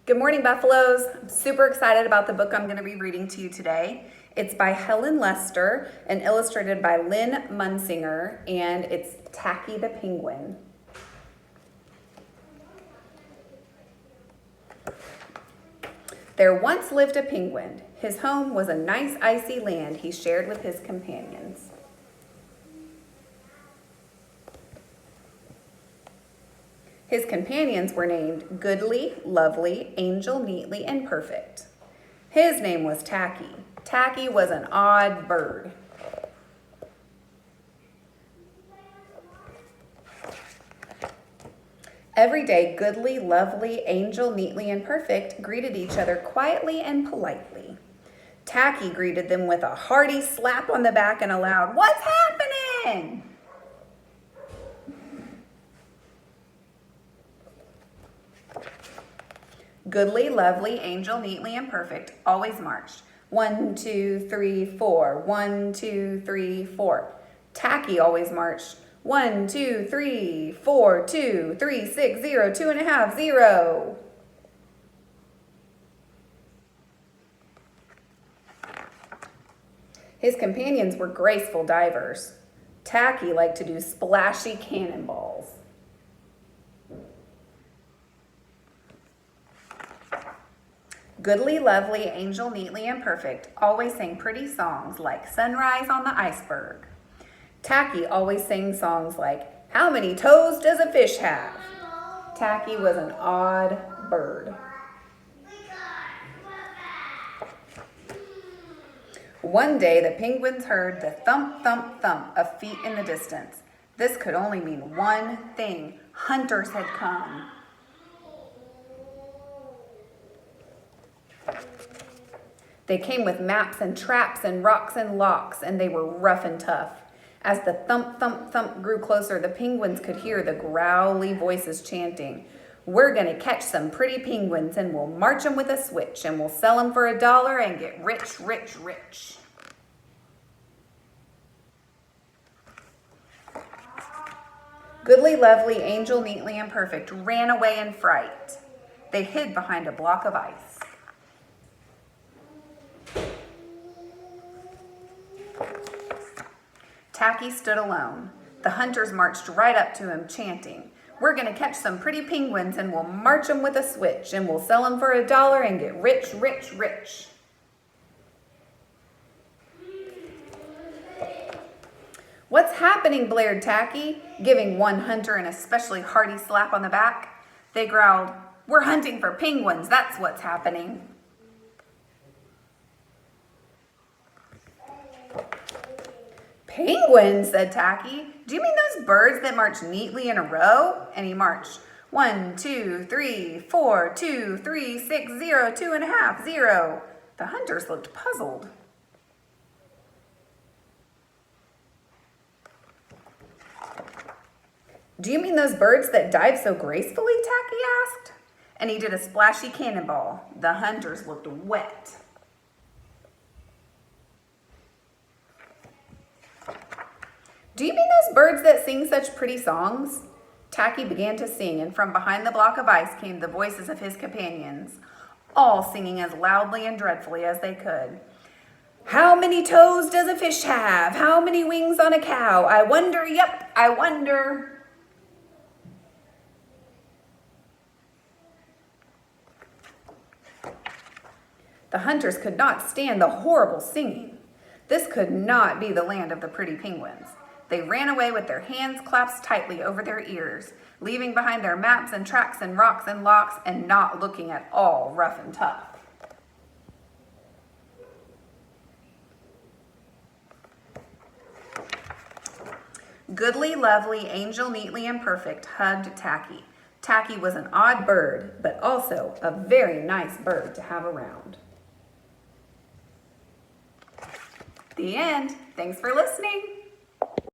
Good morning, Buffaloes. I'm super excited about the book I'm going to be reading to you today. It's by Helen Lester and illustrated by Lynn Munsinger, and it's Tacky the Penguin. There once lived a penguin. His home was a nice icy land he shared with his companions. His companions were named Goodly, Lovely, Angel, Neatly, and Perfect. His name was Tacky. Tacky was an odd bird. Every day, Goodly, Lovely, Angel, Neatly, and Perfect greeted each other quietly and politely. Tacky greeted them with a hearty slap on the back and a loud, "What's happening?" Goodly, Lovely, Angel, Neatly, and Perfect always marched. 1, 2, 3, 4. 1, 2, 3, 4. Tacky always marched. 1, 2, 3, 4, 2, 3, 6, 0, 2.5, 0. His companions were graceful divers. Tacky liked to do splashy cannonballs. Goodly, Lovely, Angel, Neatly, and Perfect always sang pretty songs like Sunrise on the Iceberg. Tacky always sang songs like, "How many toes does a fish have?" Tacky was an odd bird. One day, the penguins heard the thump, thump, thump of feet in the distance. This could only mean one thing. Hunters had come. They came with maps and traps and rocks and locks, and they were rough and tough. As the thump, thump, thump grew closer, the penguins could hear the growly voices chanting, "We're going to catch some pretty penguins, and we'll march them with a switch, and we'll sell them for $1 and get rich, rich, rich." Goodly, Lovely, Angel, Neatly, and Perfect ran away in fright. They hid behind a block of ice. Tacky stood alone. The hunters marched right up to him, chanting, "We're going to catch some pretty penguins, and we'll march them with a switch, and we'll sell them for $1 and get rich, rich, rich." "What's happening?" blared Tacky, giving one hunter an especially hearty slap on the back. They growled, "We're hunting for penguins, that's what's happening." "Penguins," said Tacky. "Do you mean those birds that march neatly in a row?" And he marched. 1, 2, 3, 4, 2, 3, 6, 0, 2.5, 0. The hunters looked puzzled. "Do you mean those birds that dive so gracefully?" Tacky asked. And he did a splashy cannonball. The hunters looked wet. "Do you mean those birds that sing such pretty songs?" Tacky began to sing, and from behind the block of ice came the voices of his companions, all singing as loudly and dreadfully as they could. "How many toes does a fish have? How many wings on a cow? I wonder, yep, I wonder." The hunters could not stand the horrible singing. This could not be the land of the pretty penguins. They ran away with their hands clasped tightly over their ears, leaving behind their maps and tracks and rocks and locks, and not looking at all rough and tough. Goodly, Lovely, Angel, Neatly, and Perfect hugged Tacky. Tacky was an odd bird, but also a very nice bird to have around. The end. Thanks for listening.